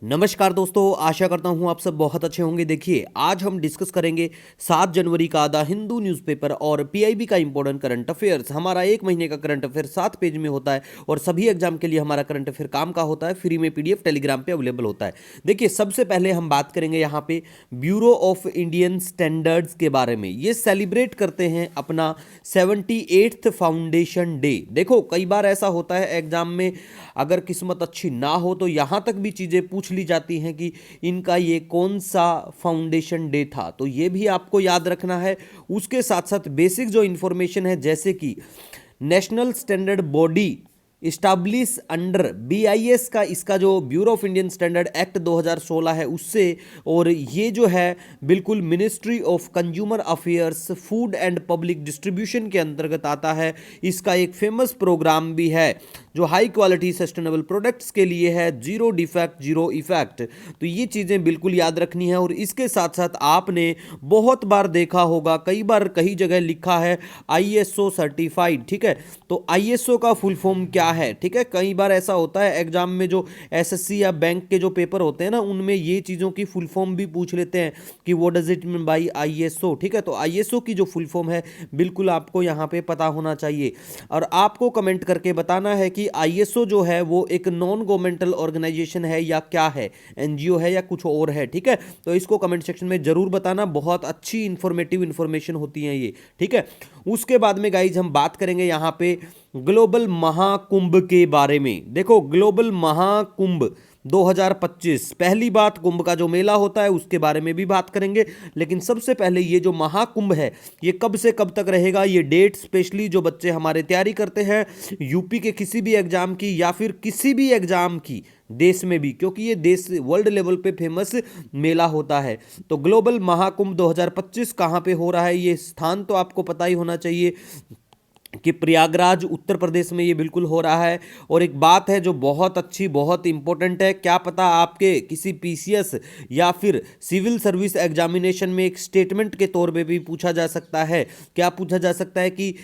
नमस्कार दोस्तों, आशा करता हूँ आप सब बहुत अच्छे होंगे। देखिए, आज हम डिस्कस करेंगे 7 जनवरी का द हिंदू न्यूज़पेपर और पीआईबी का इंपॉर्टेंट करंट अफेयर्स। हमारा एक महीने का करंट अफेयर 7 पेज में होता है और सभी एग्जाम के लिए हमारा करंट अफेयर काम का होता है। फ्री में पीडीएफ टेलीग्राम पे अवेलेबल होता है। देखिए, सबसे पहले हम बात करेंगे यहाँ पे ब्यूरो ऑफ इंडियन स्टैंडर्ड्स के बारे में। ये सेलिब्रेट करते हैं अपना 78th फाउंडेशन डे। देखो, कई बार ऐसा होता है एग्जाम में, अगर किस्मत अच्छी ना हो तो यहाँ तक भी चीज़ें पूछ ली जाती हैं कि इनका ये कौन सा फाउंडेशन डे था, तो ये भी आपको याद रखना है। उसके साथ साथ बेसिक जो इन्फॉर्मेशन है, जैसे कि national standard body establish under BIS का, इसका जो bureau of Indian standard act 2016 है उससे, और ये जो है बिल्कुल ministry of consumer affairs food and public distribution के अंतर्गत आता है। इसका एक फेमस प्रोग्राम भी है जो हाई क्वालिटी सस्टेनेबल प्रोडक्ट्स के लिए है, जीरो डिफेक्ट जीरो इफेक्ट। तो ये चीज़ें बिल्कुल याद रखनी है। और इसके साथ साथ आपने बहुत बार देखा होगा, कई बार कई जगह लिखा है आईएसओ सर्टिफाइड, ठीक है। तो आईएसओ का फुल फॉर्म क्या है, ठीक है। कई बार ऐसा होता है एग्जाम में, जो एसएससी या बैंक के जो पेपर होते हैं ना, उनमें ये चीज़ों की फुल फॉर्म भी पूछ लेते हैं कि what does it mean by ISO, ठीक है। तो आईएसओ की जो फुल फॉर्म है बिल्कुल आपको यहाँ पे पता होना चाहिए। और आपको कमेंट करके बताना है कि आईएसओ जो है वो एक नॉन गवर्नमेंटल ऑर्गेनाइजेशन है या क्या है, एनजीओ है या कुछ और है, ठीक है। तो इसको कमेंट सेक्शन में जरूर बताना, बहुत अच्छी इंफॉर्मेटिव इंफॉर्मेशन होती है ये, ठीक है। उसके बाद में गाइज हम बात करेंगे यहाँ पे ग्लोबल महाकुंभ के बारे में। देखो, ग्लोबल महाकुंभ 2025, पहली बात कुंभ का जो मेला होता है उसके बारे में भी बात करेंगे, लेकिन सबसे पहले ये जो महाकुंभ है ये कब से कब तक रहेगा, ये डेट स्पेशली जो बच्चे हमारे तैयारी करते हैं यूपी के किसी भी एग्जाम की या फिर किसी भी एग्जाम की देश में भी, क्योंकि ये देश वर्ल्ड लेवल पे फेमस मेला होता है। तो ग्लोबल महाकुंभ 2025 कहाँ पे हो रहा है, ये स्थान तो आपको पता ही होना चाहिए कि प्रयागराज उत्तर प्रदेश में ये बिल्कुल हो रहा है। और एक बात है जो बहुत अच्छी, बहुत इंपॉर्टेंट है, क्या पता आपके किसी पीसीएस या फिर सिविल सर्विस एग्जामिनेशन में एक स्टेटमेंट के तौर पे भी पूछा जा सकता है। क्या पूछा जा सकता है कि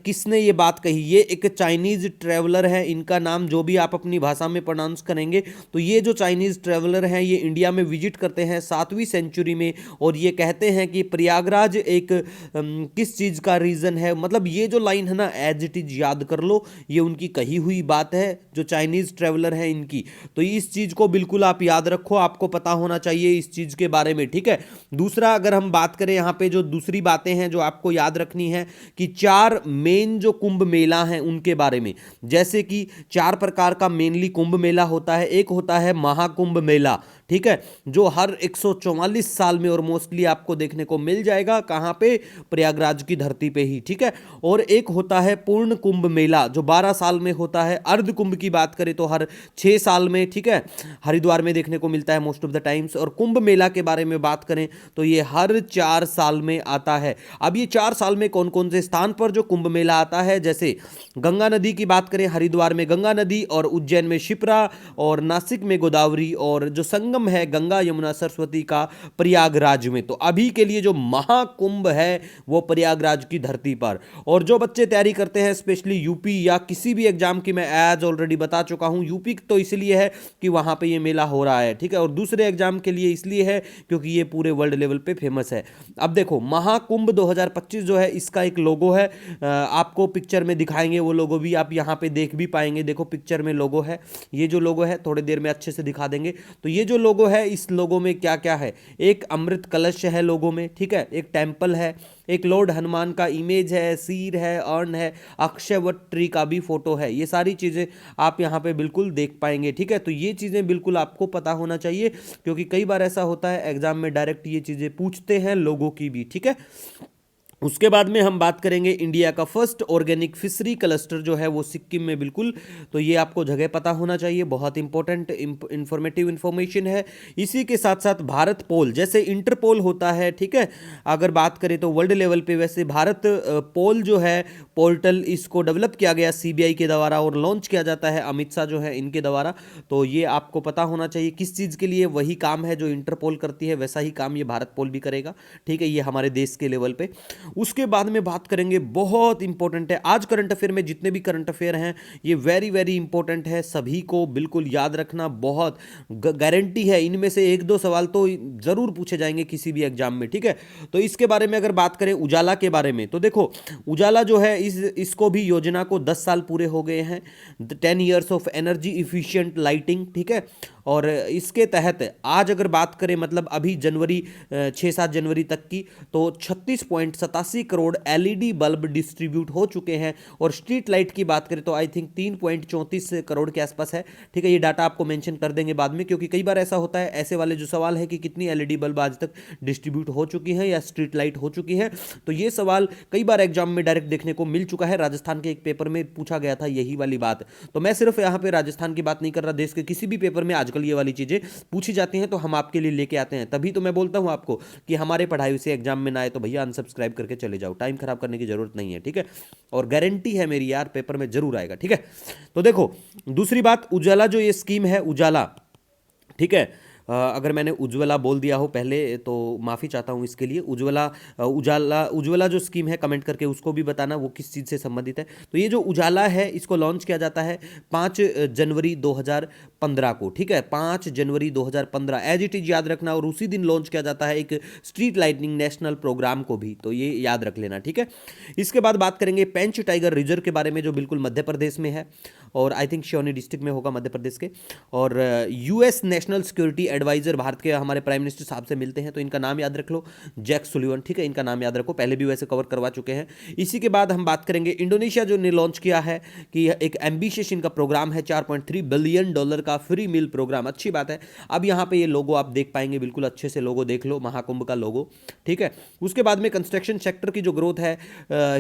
किसने ये बात कही। ये एक चाइनीज ट्रैवलर है, इनका नाम जो भी आप अपनी भाषा में प्रोनाउंस करेंगे। तो ये जो चाइनीज ट्रैवलर हैं ये इंडिया में विजिट करते हैं 7वीं सेंचुरी में, और ये कहते हैं कि प्रयागराज एक किस चीज़ का रीजन है। मतलब ये जो लाइन है ना, एज इट इज याद कर लो, ये उनकी कही हुई बात है जो चाइनीज ट्रैवलर है इनकी। तो इस चीज को बिल्कुल आप याद रखो, आपको पता होना चाहिए इस चीज के बारे में, ठीक है। दूसरा, अगर हम बात करें यहाँ पे जो दूसरी बातें हैं जो आपको याद रखनी है कि 4 मेन जो कुंभ मेला हैं उनके बारे में। जैसे कि 4 प्रकार का मेनली कुंभ मेला होता है। एक होता है महाकुंभ मेला, ठीक है, जो हर 144 साल में और मोस्टली आपको देखने को मिल जाएगा, कहाँ पे, प्रयागराज की धरती पे ही, ठीक है। और एक होता है पूर्ण कुंभ मेला जो 12 साल में होता है। अर्ध कुंभ की बात करें तो हर 6 साल में, ठीक है, हरिद्वार में देखने को मिलता है मोस्ट ऑफ द टाइम्स। और कुंभ मेला के बारे में बात करें तो ये हर 4 साल में आता है। अब ये 4 साल में कौन कौन से स्थान पर जो कुंभ मेला आता है, जैसे गंगा नदी की बात करें, हरिद्वार में गंगा नदी, और उज्जैन में शिप्रा, और नासिक में गोदावरी, और जो संगम है गंगा यमुना सरस्वती का प्रयागराज में। तो अभी के लिए जो महाकुंभ है वो प्रयागराज की धरती पर। और जो बच्चे तैयारी करते हैं स्पेशली यूपी या किसी भी एग्जाम की, मैं एज ऑलरेडी बता चुका हूं, यूपी तो इसलिए है कि वहां पे ये मेला हो रहा है, ठीक है, और दूसरे एग्जाम के लिए इसलिए है क्योंकि ये पूरे वर्ल्ड लेवल पे फेमस है। अब देखो, महाकुंभ 2025 जो है इसका एक लोगो है, आपको पिक्चर में दिखाएंगे, वो लोगो भी आप यहाँ पे देख भी पाएंगे। देखो पिक्चर में लोगो है, ये जो लोगो है थोड़ी देर में अच्छे से दिखा देंगे। तो ये जो लोगो है, इस लोगो में क्या क्या है, एक अमृत कलश है लोगो में, ठीक है, एक टेम्पल है, एक लॉर्ड हनुमान का इमेज है, सिर है, अर्न है, अक्षयवट ट्री का भी फोटो है। ये सारी चीज़ें आप यहाँ पे बिल्कुल देख पाएंगे, ठीक है। तो ये चीज़ें बिल्कुल आपको पता होना चाहिए, क्योंकि कई बार ऐसा होता है एग्जाम में डायरेक्ट ये चीज़ें पूछते हैं लोगों की भी, ठीक है। उसके बाद में हम बात करेंगे इंडिया का फर्स्ट ऑर्गेनिक फिशरी क्लस्टर जो है वो सिक्किम में, बिल्कुल। तो ये आपको जगह पता होना चाहिए, बहुत इंपॉर्टेंट इंफॉर्मेटिव इंफॉर्मेशन है। इसी के साथ साथ भारत पोल, जैसे इंटरपोल होता है, ठीक है, अगर बात करें तो वर्ल्ड लेवल पे, वैसे भारत पोल जो है पोर्टल, इसको डेवलप किया गया सीबीआई के द्वारा और लॉन्च किया जाता है अमित शाह जो है इनके द्वारा। तो ये आपको पता होना चाहिए किस चीज़ के लिए। वही काम है जो इंटरपोल करती है, वैसा ही काम ये भारत पोल भी करेगा, ठीक है, ये हमारे देश के लेवल पे। उसके बाद में बात करेंगे, बहुत इंपॉर्टेंट है आज करंट अफेयर में, जितने भी करंट अफेयर हैं ये वेरी वेरी इंपॉर्टेंट है, सभी को बिल्कुल याद रखना, बहुत गारंटी है इनमें से एक दो सवाल तो जरूर पूछे जाएंगे किसी भी एग्जाम में, ठीक है। तो इसके बारे में अगर बात करें उजाला के बारे में, तो देखो उजाला जो है इसको भी योजना को 10 साल पूरे हो गए हैं, 10 years of energy efficient lighting, ठीक है। और इसके तहत आज अगर बात करें, मतलब अभी जनवरी 6-7 जनवरी तक की, तो 36.87 करोड़ एलईडी बल्ब डिस्ट्रीब्यूट हो चुके हैं। और स्ट्रीट लाइट की बात करें तो आई थिंक 3.34 करोड़ के आसपास है, ठीक है। ये डाटा आपको मेंशन कर देंगे बाद में, क्योंकि कई बार ऐसा होता है, ऐसे वाले जो सवाल है कि कितनी एलईडी बल्ब आज तक डिस्ट्रीब्यूट हो चुकी हैं या स्ट्रीट लाइट हो चुकी है, तो ये सवाल कई बार एग्जाम में डायरेक्ट देखने को मिल चुका है। राजस्थान के एक पेपर में पूछा गया था यही वाली बात, तो मैं सिर्फ यहाँ पे राजस्थान की बात नहीं कर रहा, देश के किसी भी पेपर में आजकल ये वाली चीजें पूछी जाती हैं तो हम आपके लिए लेके आते हैं। तभी तो मैं बोलता हूं आपको कि हमारे पढ़ाई से एग्जाम में ना आए तो भैया अनसब्सक्राइब करके चले जाओ, टाइम खराब करने की जरूरत नहीं है, ठीक है। और गारंटी है मेरी यार, पेपर में जरूर आएगा, ठीक है। तो देखो दूसरी बात, उजाला जो ये स्कीम है उजाला, ठीक है। अगर मैंने उज्ज्वला बोल दिया हो पहले तो माफ़ी चाहता हूँ इसके लिए। उज्ज्वला उज्ज्वला जो स्कीम है, कमेंट करके उसको भी बताना वो किस चीज़ से संबंधित है। तो ये जो उजाला है इसको लॉन्च किया जाता है 5 जनवरी 2015 को, ठीक है। 5 जनवरी 2015 एज इट इज याद रखना। और उसी दिन लॉन्च किया जाता है एक स्ट्रीट लाइटनिंग नेशनल प्रोग्राम को भी, तो ये याद रख लेना, ठीक है। इसके बाद बात करेंगे पेंच टाइगर रिजर्व के बारे में, जो बिल्कुल मध्य प्रदेश में है और आई थिंक सिवनी डिस्ट्रिक्ट में होगा मध्य प्रदेश के। और US national security adviser Bharat के हमारे प्राइम मिनिस्टर साहब से मिलते हैं, तो इनका नाम याद रख लो, जैक सुलिवन, ठीक है। इनका नाम याद रखो, पहले भी वैसे कवर करवा चुके हैं। इसी के बाद हम बात करेंगे इंडोनेशिया जो ने लॉन्च किया है कि एक एम्बिशियस इनका प्रोग्राम है, $4.3 बिलियन का फ्री मील प्रोग्राम, अच्छी बात है। अब यहाँ पे ये लोगो आप देख पाएंगे, बिल्कुल अच्छे से लोगो देख लो, महाकुंभ का लोगो, ठीक है। उसके बाद में कंस्ट्रक्शन सेक्टर की जो ग्रोथ है,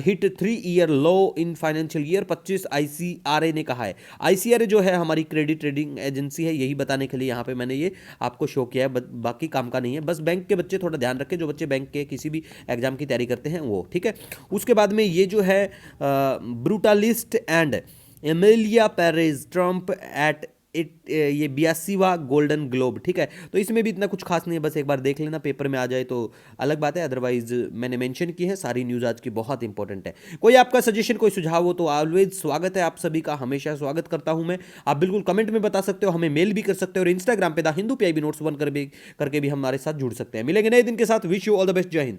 hit 3 year low in financial year 25, ICRA ने कहा है। आईसीआरए जो है हमारी क्रेडिट ट्रेडिंग एजेंसी है, यही बताने के लिए यहाँ पे मैंने ये आपको शो किया है, बाकी काम का नहीं है। बस बैंक के बच्चे थोड़ा ध्यान रखें, जो बच्चे बैंक के किसी भी एग्जाम की तैयारी करते हैं वो, ठीक है। उसके बाद में ये जो है Brutalist and Emilia Perez triumph at ये 82वां गोल्डन ग्लोब, ठीक है। तो इसमें भी इतना कुछ खास नहीं है, बस एक बार देख लेना, पेपर में आ जाए तो अलग बात है, अदरवाइज मैंने मेंशन की है सारी न्यूज़ आज की, बहुत इंपॉर्टेंट है। कोई आपका सजेशन, कोई सुझाव हो तो ऑलवेज स्वागत है, आप सभी का हमेशा स्वागत करता हूं मैं। आप बिल्कुल कमेंट में बता सकते हो, हमें मेल भी कर सकते हो, और इंस्टाग्राम पे द हिंदू PIB नोट्स 1 करके भी हमारे साथ जुड़ सकते हैं। मिलेंगे नए दिन के साथ, wish you all the best, जय हिंद।